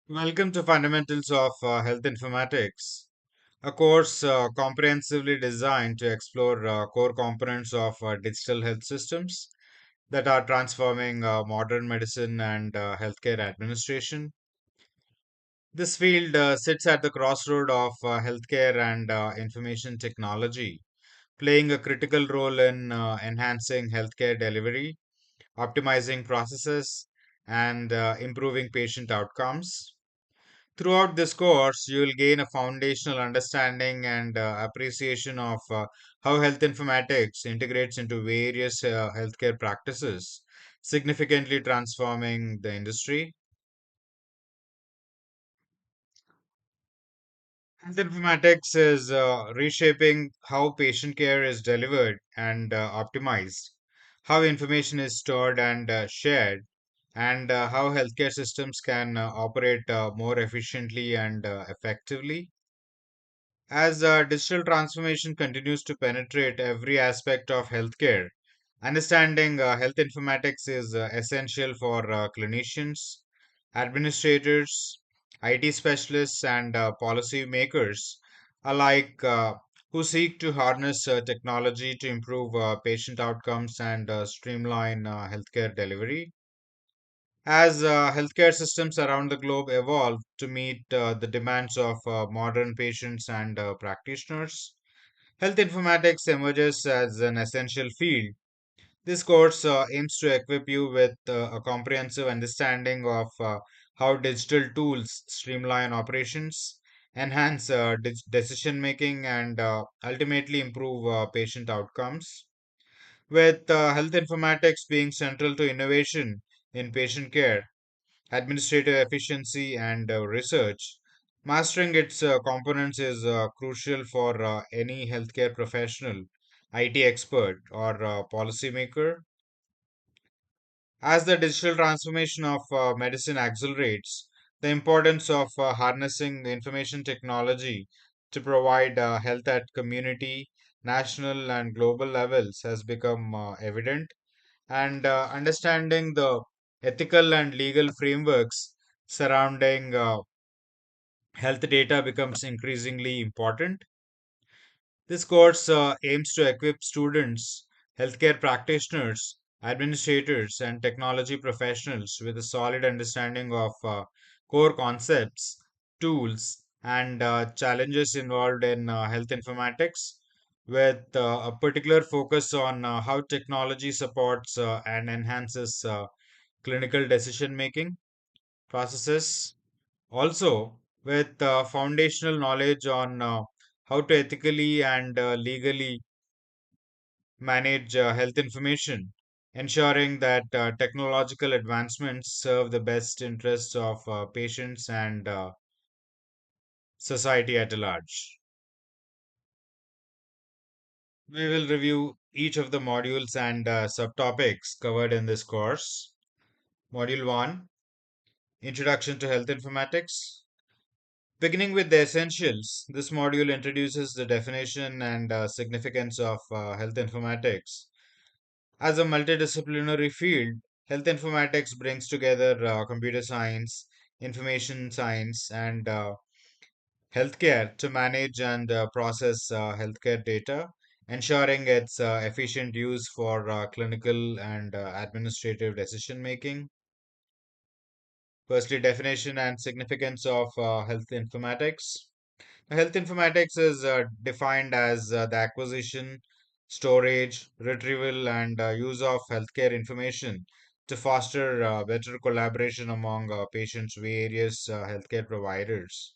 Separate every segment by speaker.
Speaker 1: Welcome to Fundamentals of Health Informatics, a course comprehensively designed to explore core components of digital health systems that are transforming modern medicine and healthcare administration. This field sits at the crossroad of healthcare and information technology, playing a critical role in enhancing healthcare delivery, optimizing processes, and improving patient outcomes. Throughout this course, you will gain a foundational understanding and appreciation of how health informatics integrates into various healthcare practices, significantly transforming the industry. Health informatics is reshaping how patient care is delivered and optimized, how information is stored and shared, and how healthcare systems can operate more efficiently and effectively. As digital transformation continues to penetrate every aspect of healthcare, understanding health informatics is essential for clinicians, administrators, IT specialists, and policy makers alike who seek to harness technology to improve patient outcomes and streamline healthcare delivery. As healthcare systems around the globe evolve to meet the demands of modern patients and practitioners, health informatics emerges as an essential field. This course aims to equip you with a comprehensive understanding of how digital tools streamline operations, enhance decision making, and ultimately improve patient outcomes. With health informatics being central to innovation in patient care, administrative efficiency, and research. Mastering its components is crucial for any healthcare professional, IT expert, or policymaker. As the digital transformation of medicine accelerates, the importance of harnessing information technology to provide health at community, national, and global levels has become evident, and understanding the ethical and legal frameworks surrounding health data becomes increasingly important. This course aims to equip students, healthcare practitioners, administrators, and technology professionals with a solid understanding of core concepts, tools, and challenges involved in health informatics, with a particular focus on how technology supports and enhances clinical decision making processes. Also, with foundational knowledge on how to ethically and legally manage health information, ensuring that technological advancements serve the best interests of patients and society at large. We will review each of the modules and subtopics covered in this course. Module 1, Introduction to Health Informatics. Beginning with the essentials, this module introduces the definition and significance of health informatics. As a multidisciplinary field, health informatics brings together computer science, information science, and healthcare to manage and process healthcare data, ensuring its efficient use for clinical and administrative decision making. Firstly, definition and significance of health informatics. Health informatics is defined as the acquisition, storage, retrieval, and use of healthcare information to foster better collaboration among patients' various healthcare providers.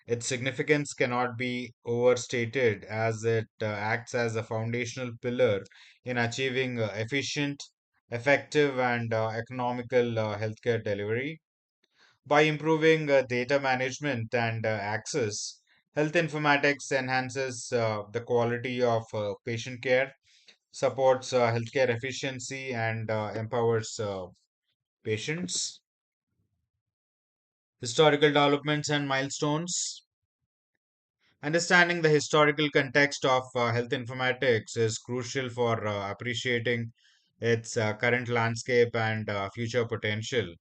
Speaker 1: Its significance cannot be overstated as it acts as a foundational pillar in achieving efficient, effective, and economical healthcare delivery. By improving data management and access, health informatics enhances the quality of patient care, supports healthcare efficiency, and empowers patients. Historical developments and milestones. Understanding the historical context of health informatics is crucial for appreciating its current landscape and future potential.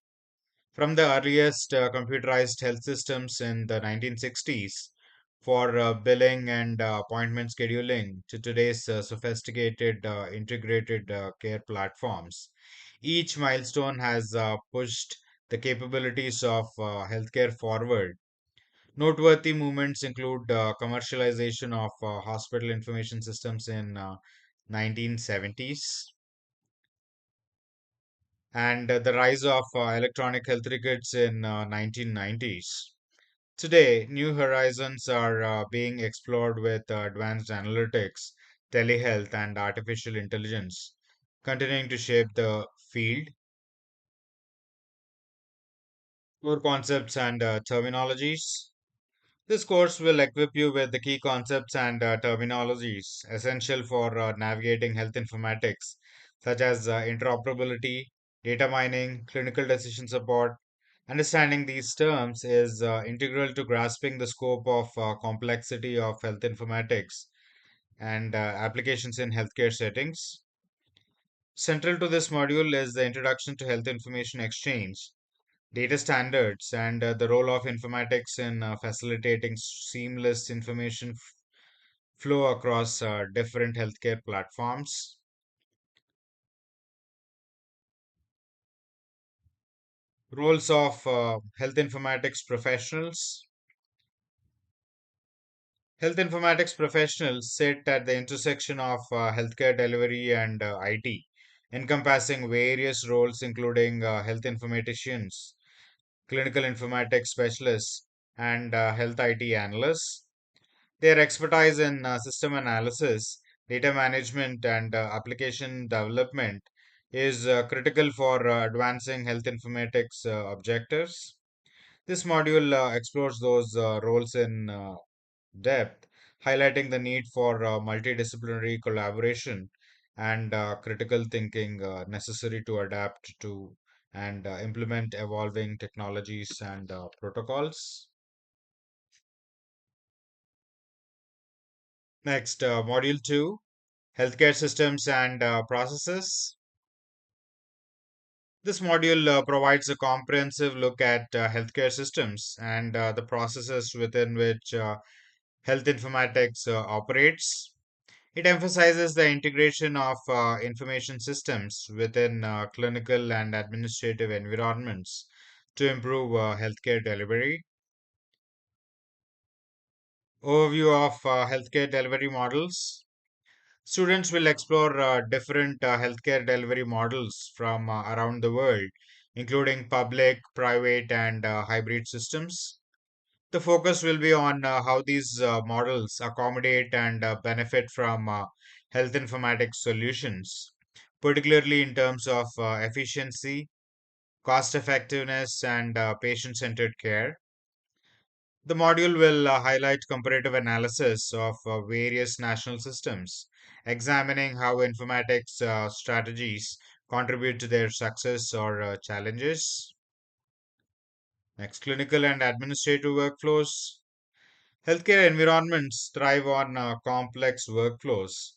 Speaker 1: From the earliest computerized health systems in the 1960s for billing and appointment scheduling to today's sophisticated integrated care platforms, each milestone has pushed the capabilities of healthcare forward. Noteworthy movements include commercialization of hospital information systems in 1970s and the rise of electronic health records in 1990s. Today, new horizons are being explored with advanced analytics, telehealth, and artificial intelligence, continuing to shape the field. Core concepts and terminologies. This course will equip you with the key concepts and terminologies essential for navigating health informatics, such as interoperability, data mining, clinical decision support. Understanding these terms is integral to grasping the scope of complexity of health informatics and applications in healthcare settings. Central to this module is the introduction to health information exchange, data standards, and the role of informatics in facilitating seamless information flow across different healthcare platforms. Roles of health informatics professionals. Health informatics professionals sit at the intersection of healthcare delivery and IT, encompassing various roles including health informaticians, clinical informatics specialists, and health IT analysts. Their expertise in system analysis, data management, and application development is critical for advancing health informatics objectives. This module explores those roles in depth, highlighting the need for multidisciplinary collaboration and critical thinking necessary to adapt to and implement evolving technologies and protocols. Next, Module 2, Healthcare Systems and Processes. This module provides a comprehensive look at healthcare systems and the processes within which health informatics operates. It emphasizes the integration of information systems within clinical and administrative environments to improve healthcare delivery. Overview of healthcare delivery models. Students will explore different healthcare delivery models from around the world, including public, private, and hybrid systems. The focus will be on how these models accommodate and benefit from health informatics solutions, particularly in terms of efficiency, cost effectiveness, and patient centered care. The module will highlight comparative analysis of various national systems, examining how informatics strategies contribute to their success or challenges. Next, clinical and administrative workflows. Healthcare environments thrive on complex workflows.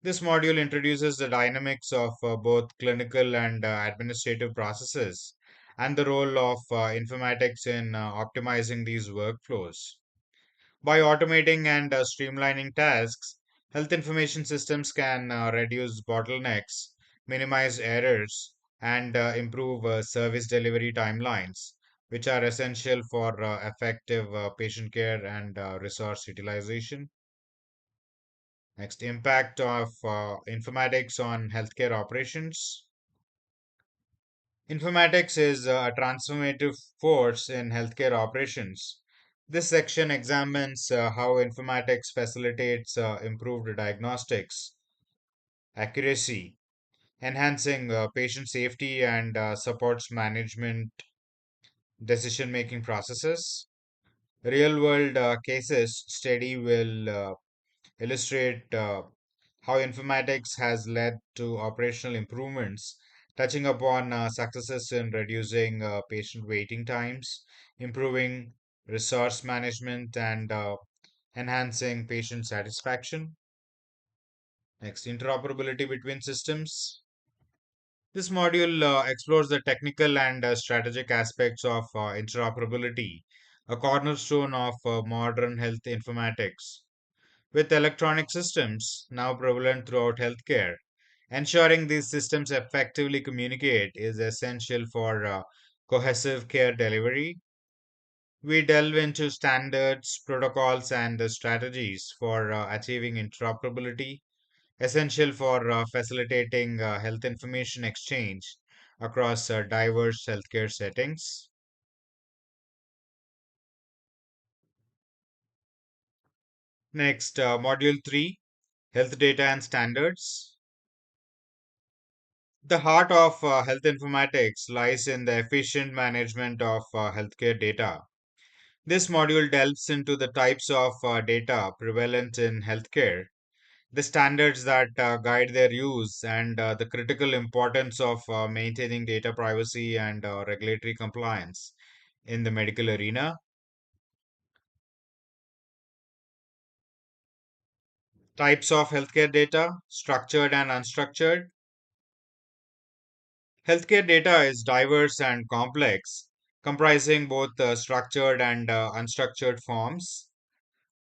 Speaker 1: This module introduces the dynamics of both clinical and administrative processes and the role of informatics in optimizing these workflows. By automating and streamlining tasks, health information systems can reduce bottlenecks, minimize errors, and improve service delivery timelines, which are essential for effective patient care and resource utilization. Next, impact of informatics on healthcare operations. Informatics is a transformative force in healthcare operations. This section examines how informatics facilitates improved diagnostics, accuracy, enhancing patient safety, and supports management decision making processes. Real world cases study will illustrate how informatics has led to operational improvements, touching upon successes in reducing patient waiting times, improving resource management, and enhancing patient satisfaction. Next, interoperability between systems. This module explores the technical and strategic aspects of interoperability, a cornerstone of modern health informatics. With electronic systems now prevalent throughout healthcare, ensuring these systems effectively communicate is essential for cohesive care delivery. We delve into standards, protocols, and strategies for achieving interoperability, essential for facilitating health information exchange across diverse healthcare settings. Next, Module 3, Health Data and Standards. The heart of health informatics lies in the efficient management of healthcare data. This module delves into the types of data prevalent in healthcare, the standards that guide their use, and the critical importance of maintaining data privacy and regulatory compliance in the medical arena. Types of healthcare data, structured and unstructured. Healthcare data is diverse and complex, comprising both structured and unstructured forms.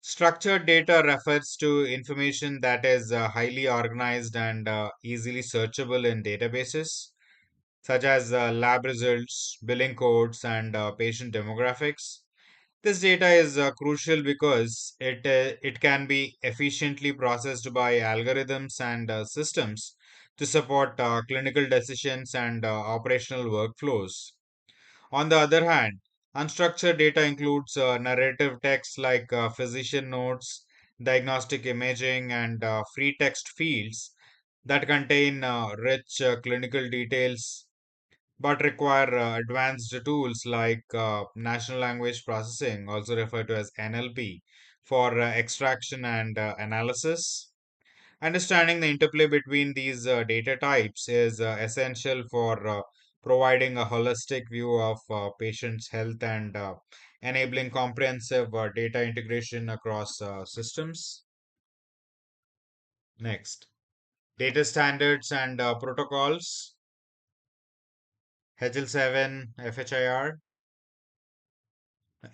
Speaker 1: Structured data refers to information that is highly organized and easily searchable in databases, such as lab results, billing codes, and patient demographics. This data is crucial because it can be efficiently processed by algorithms and systems to support clinical decisions and operational workflows. On the other hand, unstructured data includes narrative text like physician notes, diagnostic imaging, and free text fields that contain rich clinical details but require advanced tools like natural language processing, also referred to as NLP, for extraction and analysis. Understanding the interplay between these data types is essential for providing a holistic view of patients' health and enabling comprehensive data integration across systems. Next, data standards and protocols, HL7, FHIR,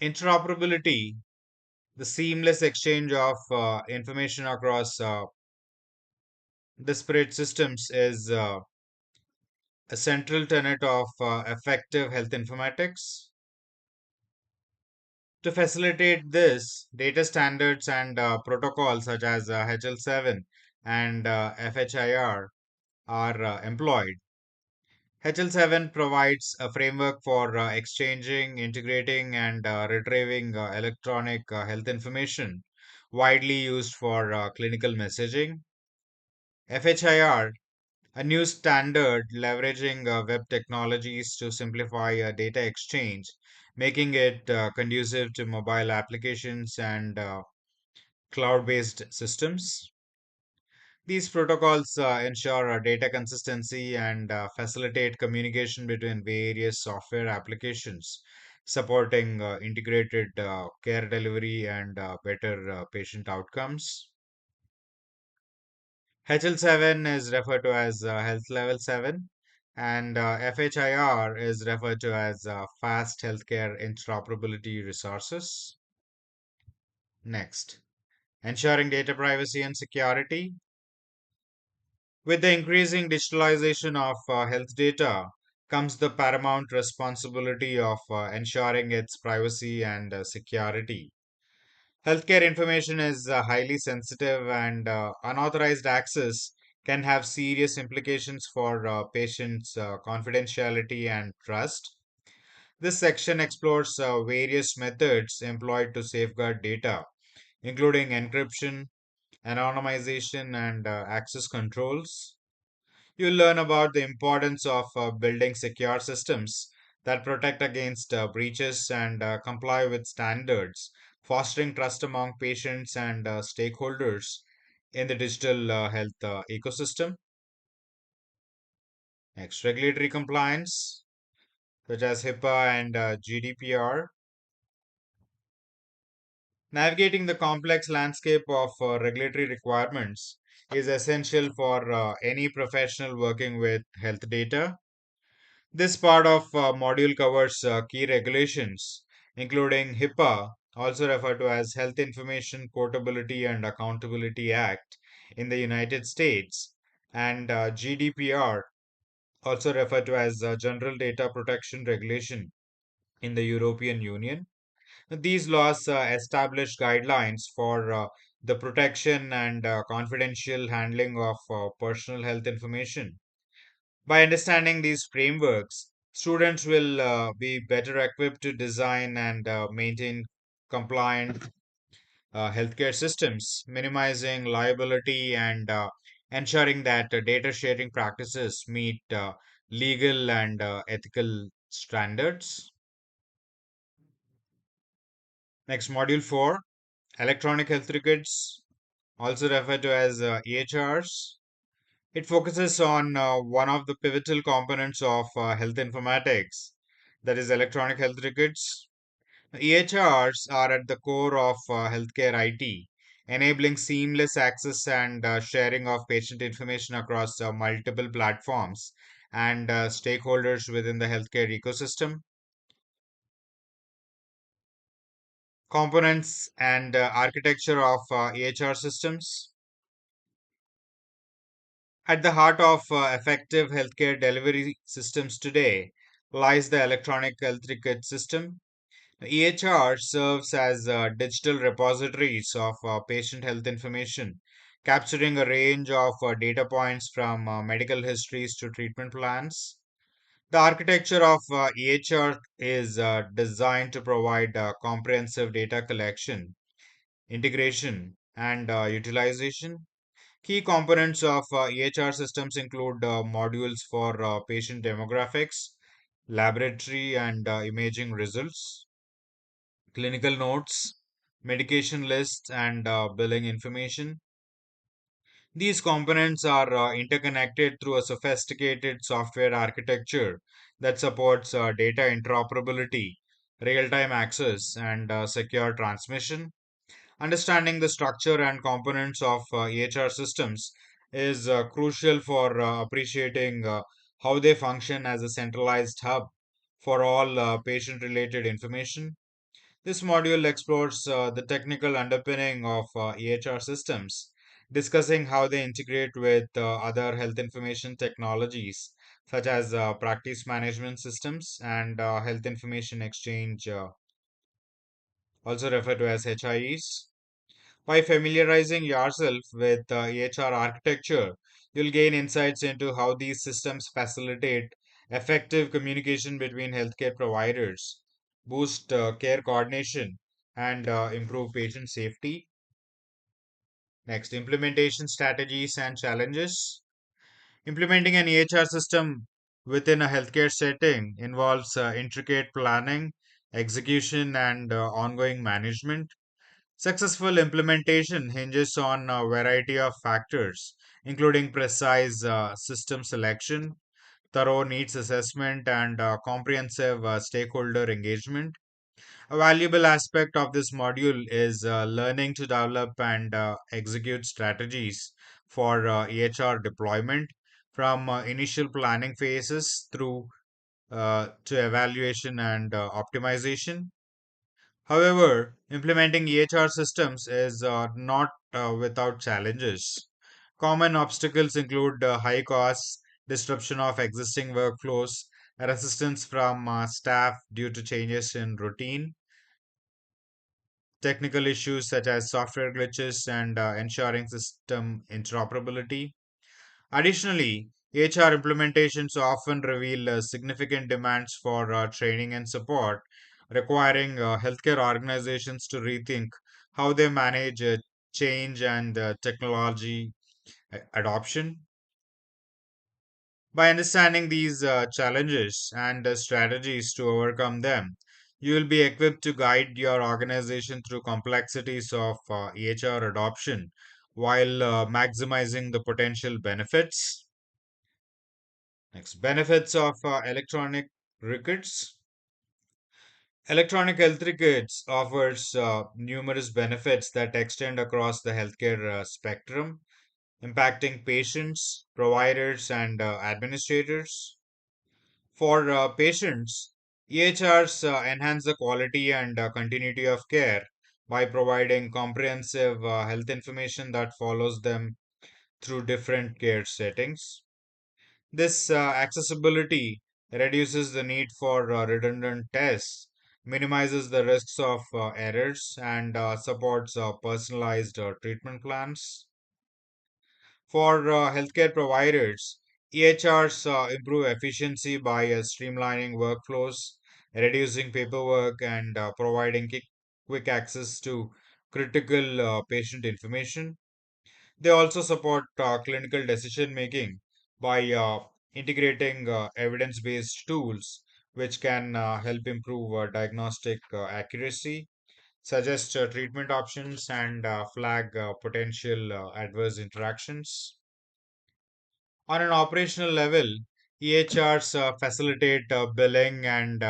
Speaker 1: interoperability, the seamless exchange of information across disparate systems is a central tenet of effective health informatics. To facilitate this, data standards and protocols such as HL7 and FHIR are employed. HL7 provides a framework for exchanging, integrating, and retrieving electronic health information, widely used for clinical messaging. FHIR, a new standard leveraging web technologies to simplify data exchange, making it conducive to mobile applications and cloud based systems. These protocols ensure data consistency and facilitate communication between various software applications, supporting integrated care delivery and better patient outcomes. HL7 is referred to as Health Level 7, and FHIR is referred to as Fast Healthcare Interoperability Resources. Next, ensuring data privacy and security. With the increasing digitalization of health data comes the paramount responsibility of ensuring its privacy and security. Healthcare information is highly sensitive, and unauthorized access can have serious implications for patients' confidentiality and trust. This section explores various methods employed to safeguard data, including encryption, anonymization, and access controls. You'll learn about the importance of building secure systems that protect against breaches and comply with standards, fostering trust among patients and stakeholders in the digital health ecosystem. Next, regulatory compliance, such as HIPAA and GDPR. Navigating the complex landscape of regulatory requirements is essential for any professional working with health data. This part of module covers key regulations, including HIPAA, also referred to as Health Information Portability and Accountability Act in the United States, and GDPR, also referred to as General Data Protection Regulation in the European Union. These laws establish guidelines for the protection and confidential handling of personal health information. By understanding these frameworks, students will be better equipped to design and maintain compliant healthcare systems, minimizing liability and ensuring that data sharing practices meet legal and ethical standards. Next, Module 4, Electronic Health Records, also referred to as EHRs. It focuses on one of the pivotal components of health informatics, that is, electronic health records. EHRs are at the core of healthcare IT, enabling seamless access and sharing of patient information across multiple platforms and stakeholders within the healthcare ecosystem. Components and architecture of EHR systems. At the heart of effective healthcare delivery systems today lies the electronic health record system. EHR serves as digital repositories of patient health information, capturing a range of data points from medical histories to treatment plans. The architecture of EHR is designed to provide comprehensive data collection, integration, and utilization. Key components of EHR systems include modules for patient demographics, laboratory and imaging results, clinical notes, medication lists, and billing information. These components are interconnected through a sophisticated software architecture that supports data interoperability, real time access, and secure transmission. Understanding the structure and components of EHR systems is crucial for appreciating how they function as a centralized hub for all patient related information. This module explores the technical underpinning of EHR systems, discussing how they integrate with other health information technologies such as practice management systems and health information exchange, also referred to as HIEs. By familiarizing yourself with EHR architecture, you'll gain insights into how these systems facilitate effective communication between healthcare providers, boost care coordination, and improve patient safety. Next, implementation strategies and challenges. Implementing an EHR system within a healthcare setting involves intricate planning, execution, and ongoing management. Successful implementation hinges on a variety of factors, including precise system selection, thorough needs assessment, and comprehensive stakeholder engagement. A valuable aspect of this module is learning to develop and execute strategies for EHR deployment from initial planning phases through to evaluation and optimization. However, implementing EHR systems is not without challenges. Common obstacles include high costs, disruption of existing workflows, resistance from staff due to changes in routine, technical issues such as software glitches, and ensuring system interoperability. Additionally, HR implementations often reveal significant demands for training and support, requiring healthcare organizations to rethink how they manage change and technology adoption. By understanding these challenges and strategies to overcome them, you will be equipped to guide your organization through complexities of EHR adoption while maximizing the potential benefits. Next, benefits of electronic records. Electronic health records offers numerous benefits that extend across the healthcare spectrum. impacting patients, providers, and administrators. For patients, EHRs enhance the quality and continuity of care by providing comprehensive health information that follows them through different care settings. This accessibility reduces the need for redundant tests, minimizes the risks of errors, and supports personalized treatment plans. For healthcare providers, EHRs improve efficiency by streamlining workflows, reducing paperwork, and providing quick access to critical patient information. They also support clinical decision making by integrating evidence based tools which can help improve diagnostic accuracy, suggest treatment options, and flag potential adverse interactions. On an operational level, EHRs facilitate billing and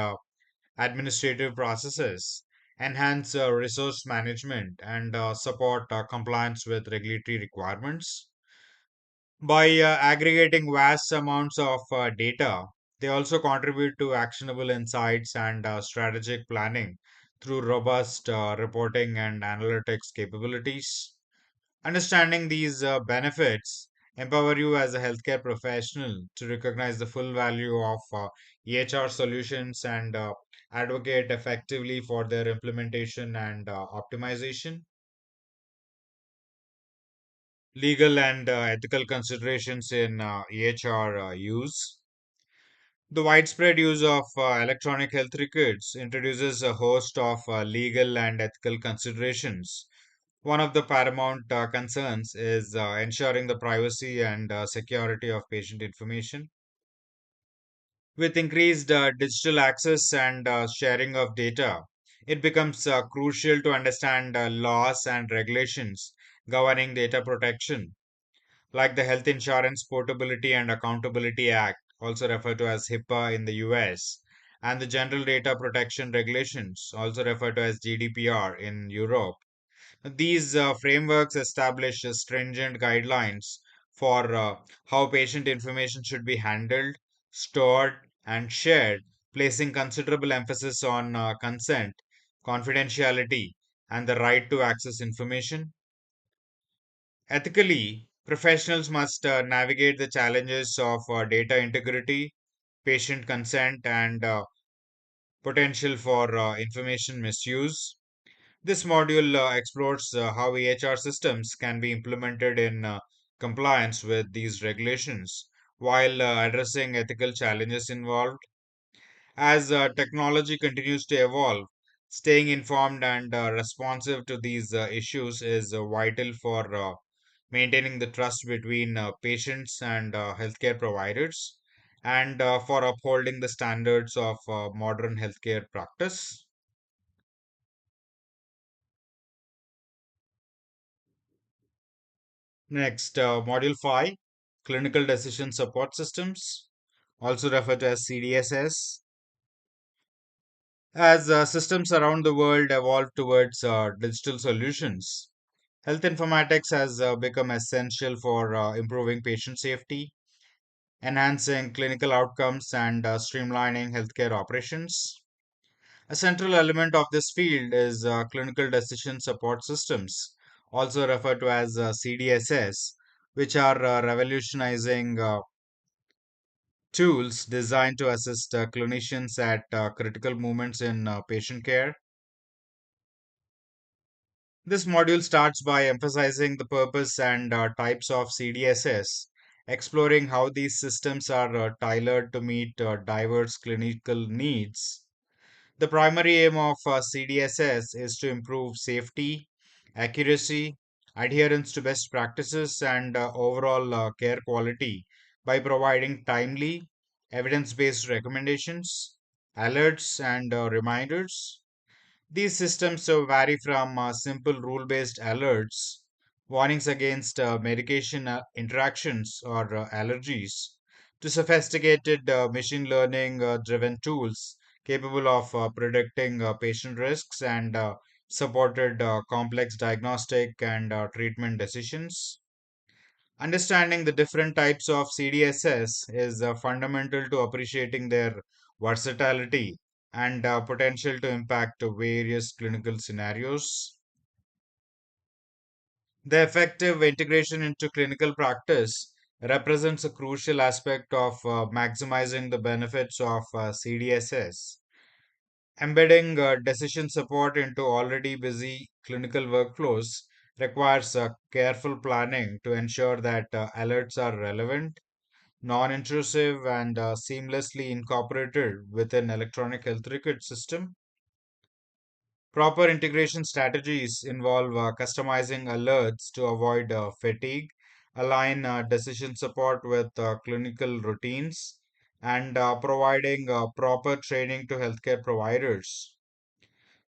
Speaker 1: administrative processes, enhance resource management, and support compliance with regulatory requirements. By aggregating vast amounts of data, they also contribute to actionable insights and strategic planning through robust reporting and analytics capabilities. Understanding these benefits empower you as a healthcare professional to recognize the full value of EHR solutions and advocate effectively for their implementation and optimization. Legal and ethical considerations in EHR use. The widespread use of electronic health records introduces a host of legal and ethical considerations. One of the paramount concerns is ensuring the privacy and security of patient information. With increased digital access and sharing of data, it becomes crucial to understand laws and regulations governing data protection, like the Health Insurance Portability and Accountability Act, also referred to as HIPAA in the US, and the General Data Protection Regulations, also referred to as GDPR in Europe. These frameworks establish stringent guidelines for how patient information should be handled, stored, and shared, placing considerable emphasis on consent, confidentiality, and the right to access information. Ethically, professionals must navigate the challenges of data integrity, patient consent, and potential for information misuse. This module explores how EHR systems can be implemented in compliance with these regulations while addressing ethical challenges involved. As technology continues to evolve, staying informed and responsive to these issues is vital for maintaining the trust between patients and healthcare providers and for upholding the standards of modern healthcare practice. Next, Module 5, Clinical Decision Support Systems, also referred to as CDSS. As systems around the world evolve towards digital solutions, health informatics has become essential for improving patient safety, enhancing clinical outcomes, and streamlining healthcare operations. A central element of this field is clinical decision support systems, also referred to as CDSS, which are revolutionizing tools designed to assist clinicians at critical moments in patient care. This module starts by emphasizing the purpose and types of CDSS, exploring how these systems are tailored to meet diverse clinical needs. The primary aim of CDSS is to improve safety, accuracy, adherence to best practices, and overall care quality by providing timely, evidence based recommendations, alerts, and reminders. These systems vary from simple rule based alerts, warnings against medication interactions or allergies, to sophisticated machine learning driven tools capable of predicting patient risks and supported complex diagnostic and treatment decisions. Understanding the different types of CDSS is fundamental to appreciating their versatility and potential to impact various clinical scenarios. The effective integration into clinical practice represents a crucial aspect of maximizing the benefits of CDSS. Embedding decision support into already busy clinical workflows requires careful planning to ensure that alerts are relevant, non intrusive, and seamlessly incorporated within electronic health record system. Proper integration strategies involve customizing alerts to avoid fatigue, align decision support with clinical routines, and providing proper training to healthcare providers.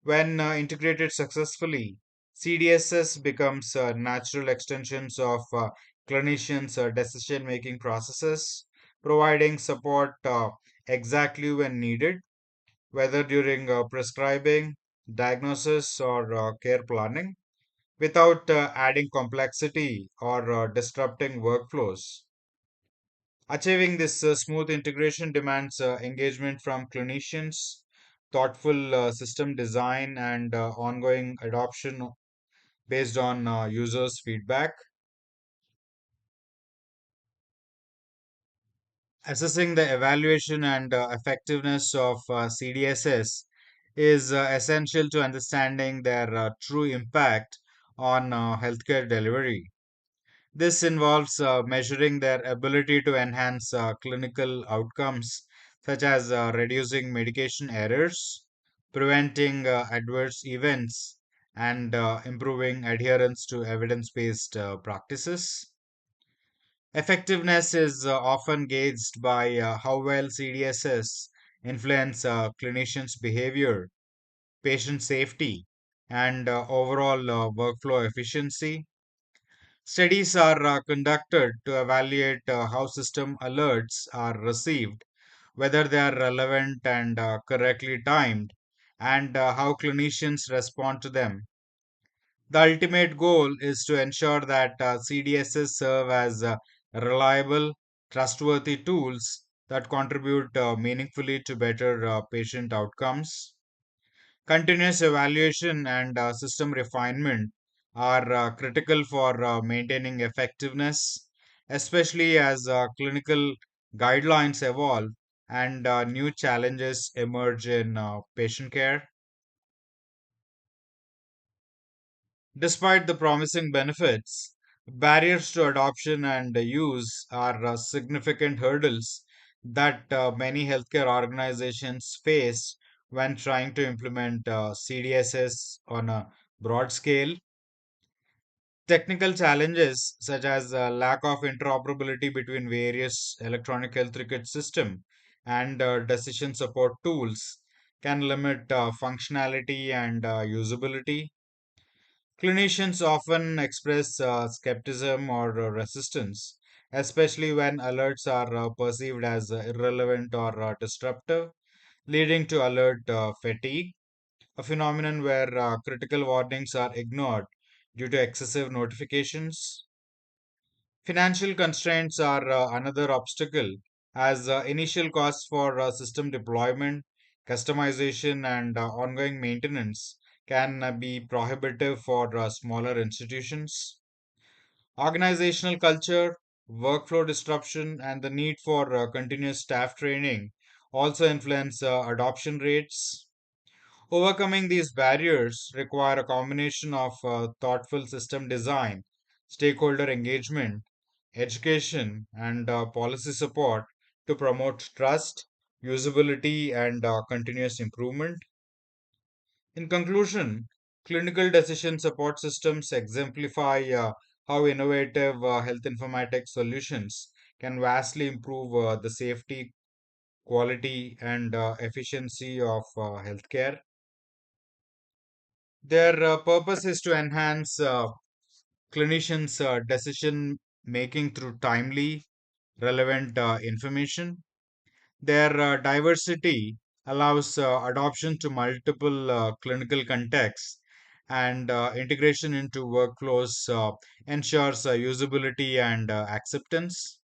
Speaker 1: When integrated successfully, CDSS becomes natural extensions of clinicians' decision-making processes, providing support exactly when needed, whether during prescribing, diagnosis, or care planning, without adding complexity or disrupting workflows. Achieving this smooth integration demands engagement from clinicians, thoughtful system design, and ongoing adoption based on users' feedback. Assessing the evaluation and effectiveness of CDSS is essential to understanding their true impact on healthcare delivery. This involves measuring their ability to enhance clinical outcomes, such as reducing medication errors, preventing adverse events, and improving adherence to evidence based practices. Effectiveness is often gauged by how well CDSS influence clinicians' behavior, patient safety, and overall workflow efficiency. Studies are conducted to evaluate how system alerts are received, whether they are relevant and correctly timed, and how clinicians respond to them. The ultimate goal is to ensure that CDSs serve as reliable, trustworthy tools that contribute meaningfully to better patient outcomes. Continuous evaluation and system refinement are critical for maintaining effectiveness, especially as clinical guidelines evolve and new challenges emerge in patient care. Despite the promising benefits, barriers to adoption and use are significant hurdles that many healthcare organizations face when trying to implement CDSS on a broad scale. Technical challenges such as lack of interoperability between various electronic health record system and decision support tools can limit functionality and usability. Clinicians often express skepticism or resistance, especially when alerts are perceived as irrelevant or disruptive, leading to alert fatigue, a phenomenon where critical warnings are ignored due to excessive notifications. Financial constraints are another obstacle, as initial costs for system deployment, customization, and ongoing maintenance can be prohibitive for smaller institutions. Organizational culture, workflow disruption, and the need for continuous staff training also influence adoption rates. Overcoming these barriers require a combination of thoughtful system design, stakeholder engagement, education, and policy support to promote trust, usability, and continuous improvement. In conclusion, clinical decision support systems exemplify how innovative health informatics solutions can vastly improve the safety, quality, and efficiency of healthcare. Their purpose is to enhance clinicians' decision making through timely, relevant information. Their diversity allows adoption to multiple clinical contexts and integration into workflows ensures usability and acceptance.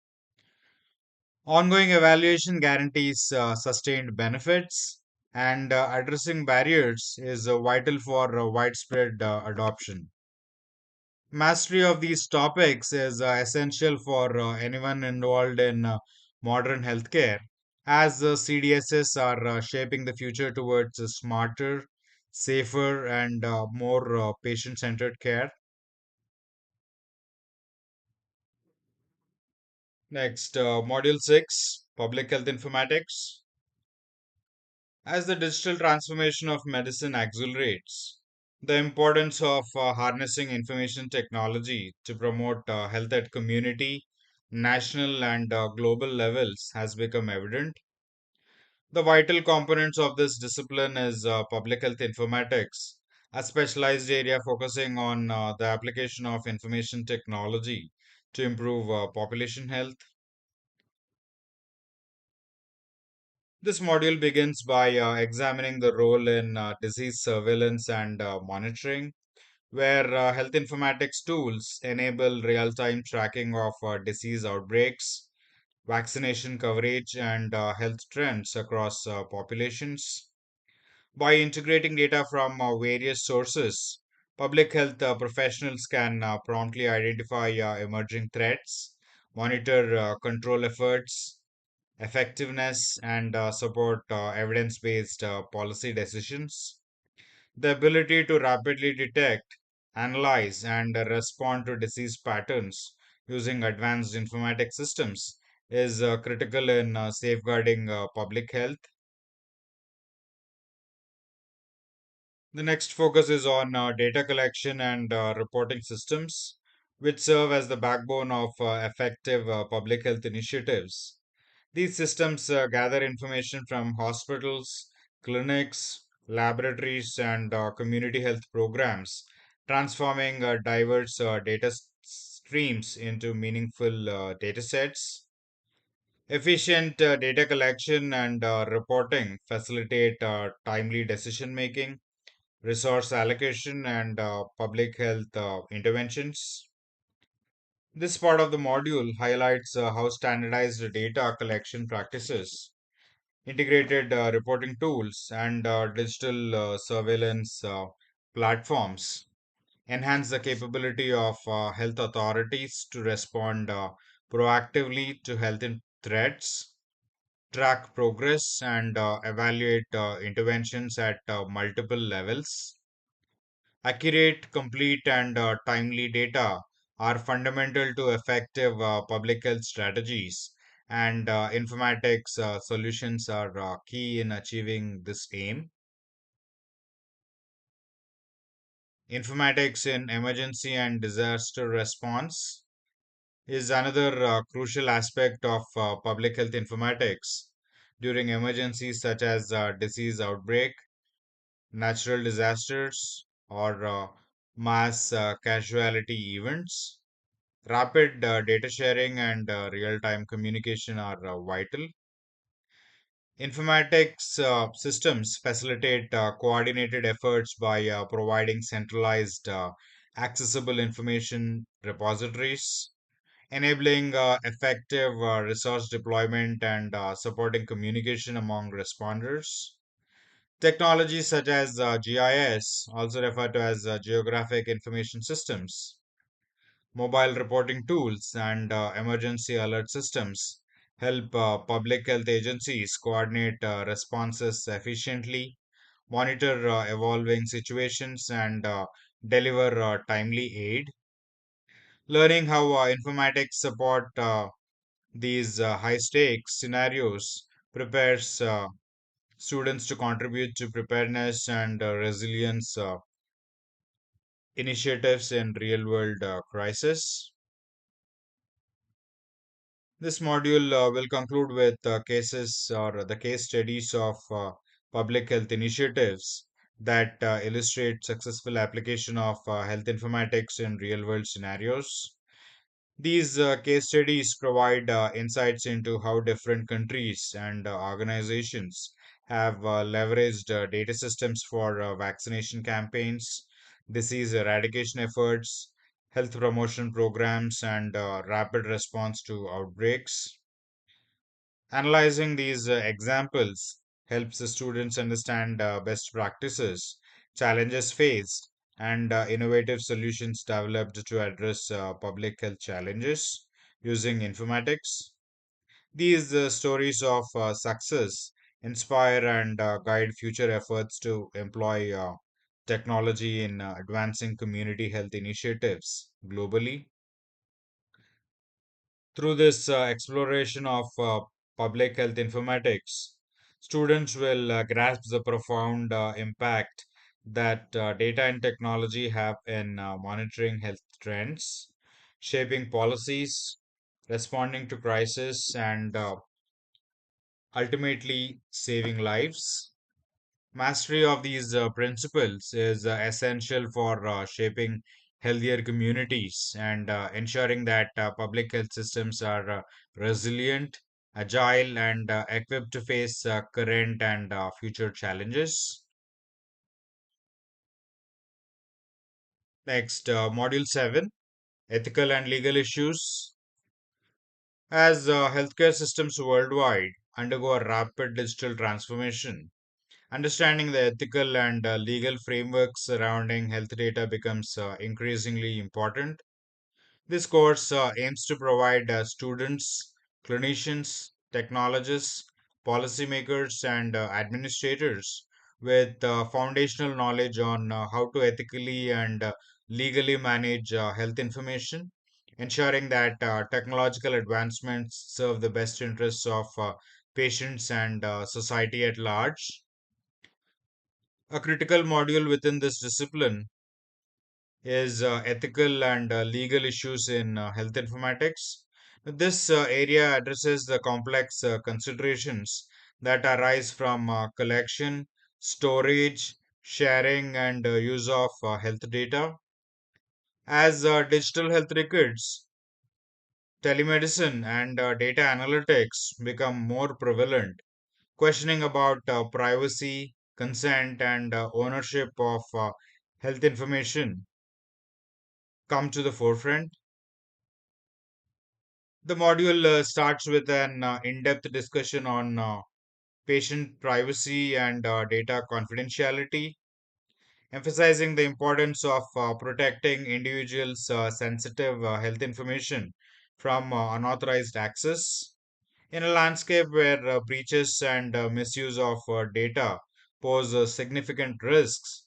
Speaker 1: Ongoing evaluation guarantees sustained benefits, and addressing barriers is vital for widespread adoption. Mastery of these topics is essential for anyone involved in modern healthcare, as the CDSs are shaping the future towards a smarter, safer, and more patient centered care. Next, Module 6, Public Health Informatics. As the digital transformation of medicine accelerates, the importance of harnessing information technology to promote health at community, national, and global levels has become evident. The vital components of this discipline is public health informatics, a specialized area focusing on the application of information technology to improve population health. This module begins by examining the role in disease surveillance and monitoring, where health informatics tools enable real time tracking of disease outbreaks, vaccination coverage, and health trends across populations. By integrating data from various sources, public health professionals can promptly identify emerging threats, monitor control efforts, effectiveness, and support evidence based policy decisions. The ability to rapidly detect, analyze, and respond to disease patterns using advanced informatics systems is critical in safeguarding public health. The next focus is on data collection and reporting systems, which serve as the backbone of effective public health initiatives. These systems gather information from hospitals, clinics, laboratories, and community health programs, transforming diverse streams into meaningful data sets. Efficient data collection and reporting facilitate timely decision making, resource allocation, and public health interventions. This part of the module highlights how standardized data collection practices, integrated reporting tools, and digital surveillance platforms enhance the capability of health authorities to respond proactively to threats, track progress, and evaluate interventions at multiple levels. Accurate, complete, and timely data are fundamental to effective public health strategies, and informatics solutions are key in achieving this aim. Informatics in emergency and disaster response is another crucial aspect of public health informatics. During emergencies such as disease outbreak, natural disasters, or mass casualty events, rapid data sharing and real time communication are vital. Informatics systems facilitate coordinated efforts by providing centralized, accessible information repositories, enabling effective resource deployment and supporting communication among responders. Technologies such as GIS, also referred to as Geographic Information Systems, mobile reporting tools, and emergency alert systems help public health agencies coordinate responses efficiently, monitor evolving situations, and deliver timely aid. Learning how informatics support these high stakes scenarios prepares students to contribute to preparedness and resilience initiatives in real world crisis. This module will conclude with cases or the case studies of public health initiatives that illustrate successful application of health informatics in real world scenarios. These case studies provide insights into how different countries and organizations have leveraged data systems for vaccination campaigns, disease eradication efforts, health promotion programs, and rapid response to outbreaks. Analyzing these examples helps the students understand best practices, challenges faced, and innovative solutions developed to address public health challenges using informatics. These stories of success inspire and guide future efforts to employ technology in advancing community health initiatives globally. Through this exploration of public health informatics, students will grasp the profound impact that data and technology have in monitoring health trends, shaping policies, responding to crisis, and ultimately saving lives. Mastery of these principles is essential for shaping healthier communities and ensuring that public health systems are resilient, agile, and equipped to face current and future challenges. Next, Module 7, Ethical and Legal Issues. As healthcare systems worldwide undergo a rapid digital transformation, understanding the ethical and legal frameworks surrounding health data becomes increasingly important. This course aims to provide students, clinicians, technologists, policymakers, and administrators with foundational knowledge on how to ethically and legally manage health information, ensuring that technological advancements serve the best interests of patients and society at large. A critical module within this discipline is ethical and legal issues in health informatics. This area addresses the complex considerations that arise from collection, storage, sharing, and use of health data. As digital health records, telemedicine, and data analytics become more prevalent, questioning about privacy, consent, and ownership of health information come to the forefront. The module starts with an in-depth discussion on patient privacy and data confidentiality, emphasizing the importance of protecting individuals' sensitive health information from unauthorized access. In a landscape where breaches and misuse of data pose significant risks,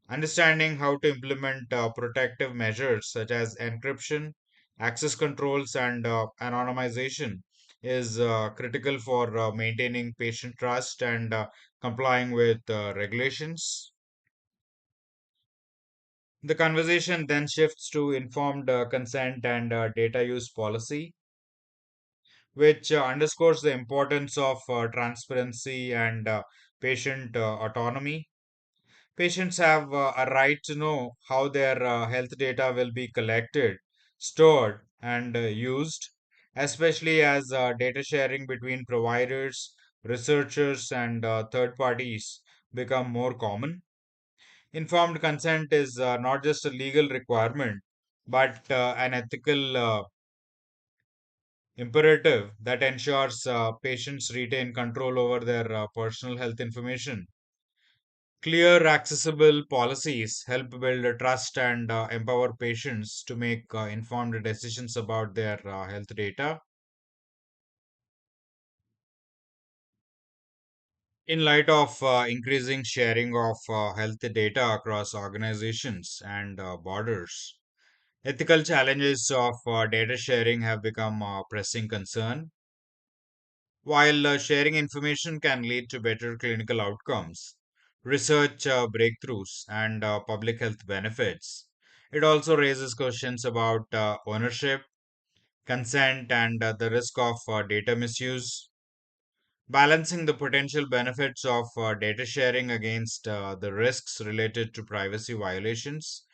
Speaker 1: understanding how to implement protective measures such as encryption, access controls, and anonymization is critical for maintaining patient trust and complying with regulations. The conversation then shifts to informed consent and data use policy, which underscores the importance of transparency and patient autonomy. Patients have a right to know how their health data will be collected, stored, and used, especially as data sharing between providers, researchers, and third parties become more common. Informed consent is not just a legal requirement, but an ethical imperative that ensures patients retain control over their personal health information. Clear, accessible policies help build trust and empower patients to make informed decisions about their health data. In light of increasing sharing of health data across organizations and borders, ethical challenges of data sharing have become a pressing concern. While sharing information can lead to better clinical outcomes, research breakthroughs, and public health benefits, it also raises questions about ownership, consent, and the risk of data misuse. Balancing the potential benefits of data sharing against the risks related to privacy violations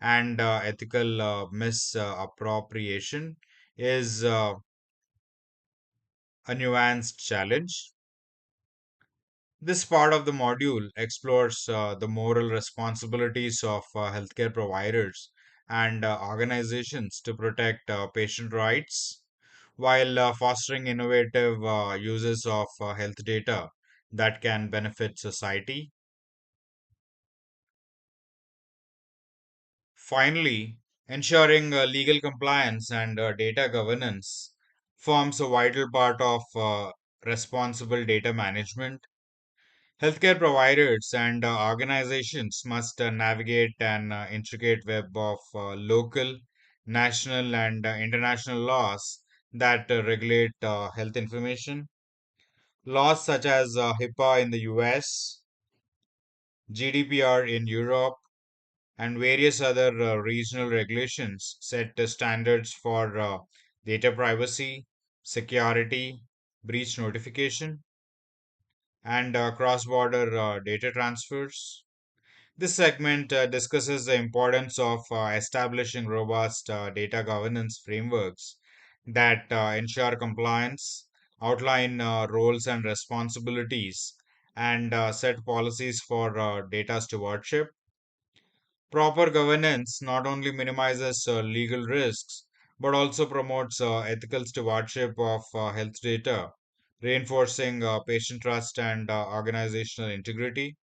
Speaker 1: and ethical misappropriation is a nuanced challenge. This part of the module explores the moral responsibilities of healthcare providers and organizations to protect patient rights while fostering innovative uses of health data that can benefit society. Finally, ensuring legal compliance and data governance forms a vital part of responsible data management. Healthcare providers and organizations must navigate an intricate web of local, national, and international laws that regulate health information. Laws such as HIPAA in the US, GDPR in Europe, and various other regional regulations set the standards for data privacy, security, breach notification, and cross border data transfers. This segment discusses the importance of establishing robust data governance frameworks that ensure compliance, outline roles and responsibilities, and set policies for data stewardship. Proper governance not only minimizes legal risks but also promotes ethical stewardship of health data, reinforcing patient trust and organizational integrity.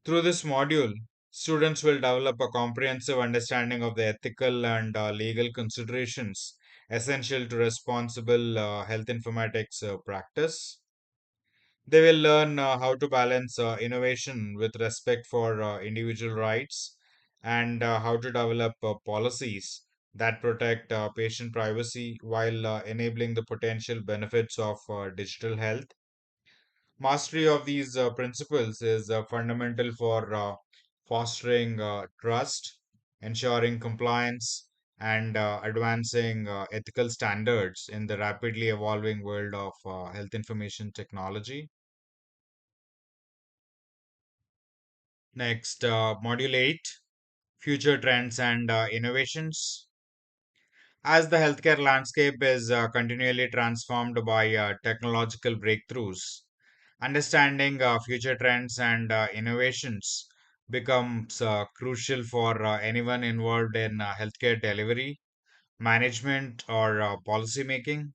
Speaker 1: Through this module, students will develop a comprehensive understanding of the ethical and legal considerations essential to responsible health informatics practice. They will learn how to balance innovation with respect for individual rights and how to develop policies that protect patient privacy while enabling the potential benefits of digital health. Mastery of these principles is fundamental for fostering trust, ensuring compliance, and advancing ethical standards in the rapidly evolving world of health information technology. Next, Module 8, Future Trends and Innovations. As the healthcare landscape is continually transformed by technological breakthroughs, understanding future trends and innovations becomes crucial for anyone involved in healthcare delivery, management, or policy making.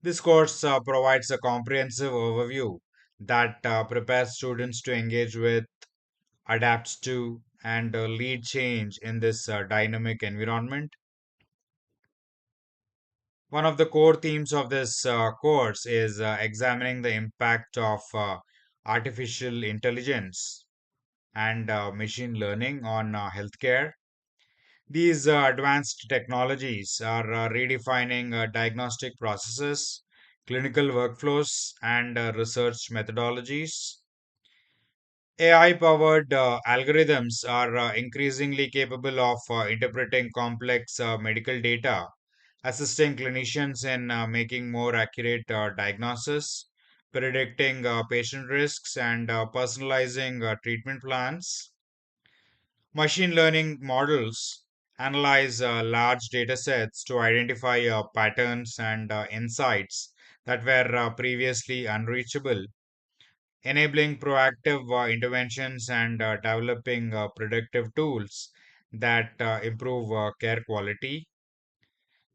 Speaker 1: This course provides a comprehensive overview that prepares students to engage with, adapts to, and lead change in this dynamic environment. One of the core themes of this course is examining the impact of artificial intelligence and machine learning on healthcare. These advanced technologies are redefining diagnostic processes, clinical workflows, and research methodologies. AI powered algorithms are increasingly capable of interpreting complex medical data, assisting clinicians in making more accurate diagnosis, predicting patient risks, and personalizing treatment plans. Machine learning models analyze large data sets to identify patterns and insights that were previously unreachable, enabling proactive interventions and developing predictive tools that improve care quality.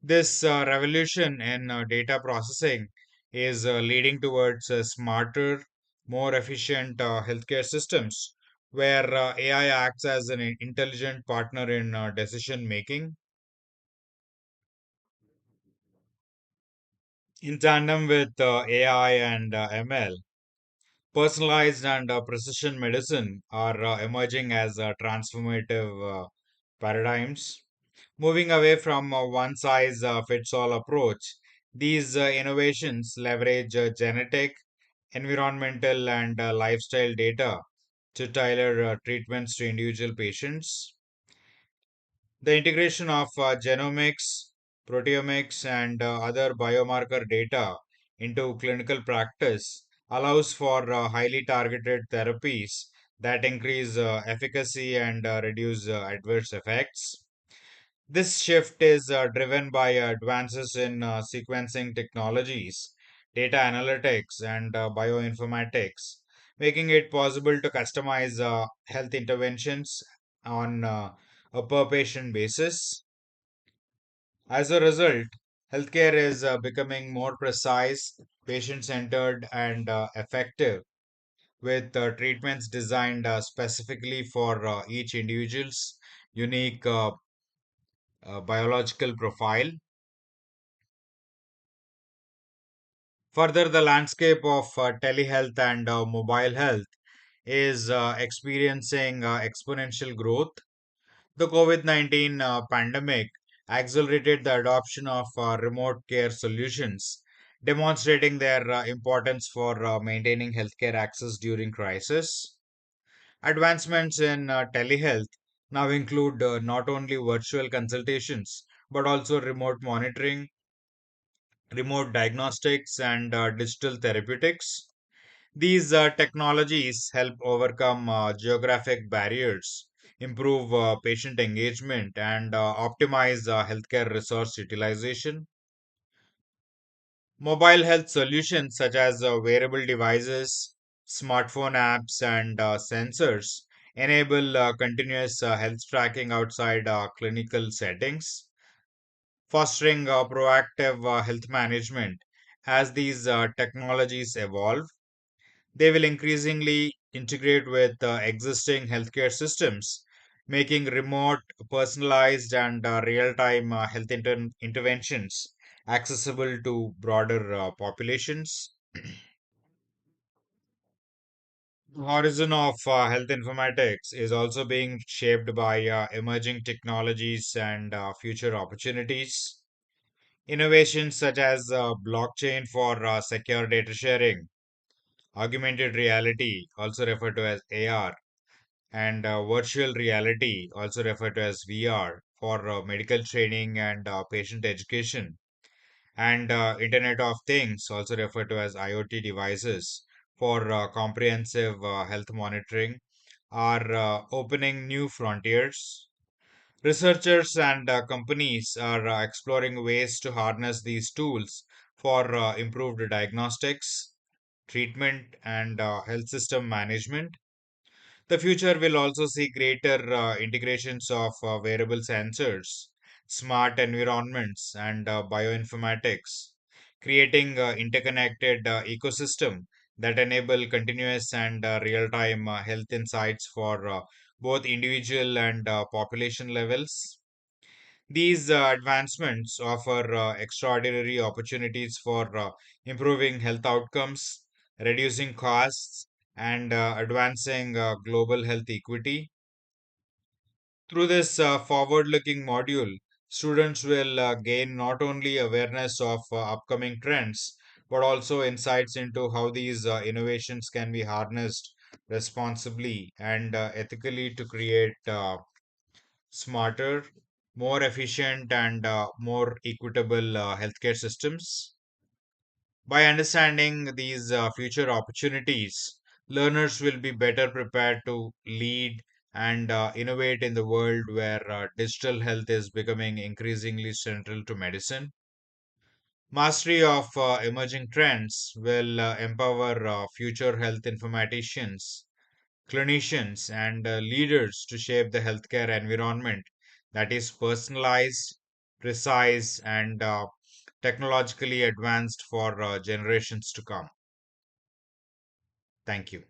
Speaker 1: This revolution in data processing is leading towards smarter, more efficient healthcare systems where AI acts as an intelligent partner in decision making. In tandem with AI and ML, personalized and precision medicine are emerging as transformative paradigms. Moving away from a one size fits all approach, these innovations leverage genetic, environmental, and lifestyle data to tailor treatments to individual patients. The integration of genomics, proteomics, and other biomarker data into clinical practice allows for highly targeted therapies that increase efficacy and reduce adverse effects. This shift is driven by advances in sequencing technologies data analytics, and bioinformatics, making it possible to customize health interventions on a per patient basis. As a result, healthcare is becoming more precise, patient centered, and effective, with treatments designed specifically for each individual's unique biological profile. Further, the landscape of telehealth and mobile health is experiencing exponential growth. The COVID 19 pandemic accelerated the adoption of remote care solutions, demonstrating their importance for maintaining healthcare access during crisis. Advancements in telehealth now include not only virtual consultations but also remote monitoring, remote diagnostics, and digital therapeutics. These technologies help overcome geographic barriers, improve patient engagement, and optimize healthcare resource utilization. Mobile health solutions such as wearable devices, smartphone apps, and sensors enable continuous health tracking outside clinical settings, fostering proactive health management. As these technologies evolve, they will increasingly integrate with existing healthcare systems, making remote, personalized, and real time health interventions accessible to broader populations. The horizon of health informatics is also being shaped by emerging technologies and future opportunities. Innovations such as blockchain for secure data sharing, augmented reality, also referred to as AR, and virtual reality, also referred to as VR, for medical training and patient education, and Internet of Things, also referred to as IoT devices, for comprehensive health monitoring, are opening new frontiers. Researchers and companies are exploring ways to harness these tools for improved diagnostics, treatment, and health system management. The future will also see greater integrations of wearable sensors, smart environments, and bioinformatics, creating interconnected ecosystem that enable continuous and real-time health insights for both individual and population levels. These advancements offer extraordinary opportunities for improving health outcomes, reducing costs, and advancing global health equity. Through this forward looking module, students will gain not only awareness of upcoming trends, but also insights into how these innovations can be harnessed responsibly and ethically to create smarter, more efficient, and more equitable healthcare systems. By understanding these future opportunities, learners will be better prepared to lead and innovate in the world where digital health is becoming increasingly central to medicine. Mastery of emerging trends will empower future health informaticians, clinicians, and leaders to shape the healthcare environment that is personalized, precise, and technologically advanced for generations to come. Thank you.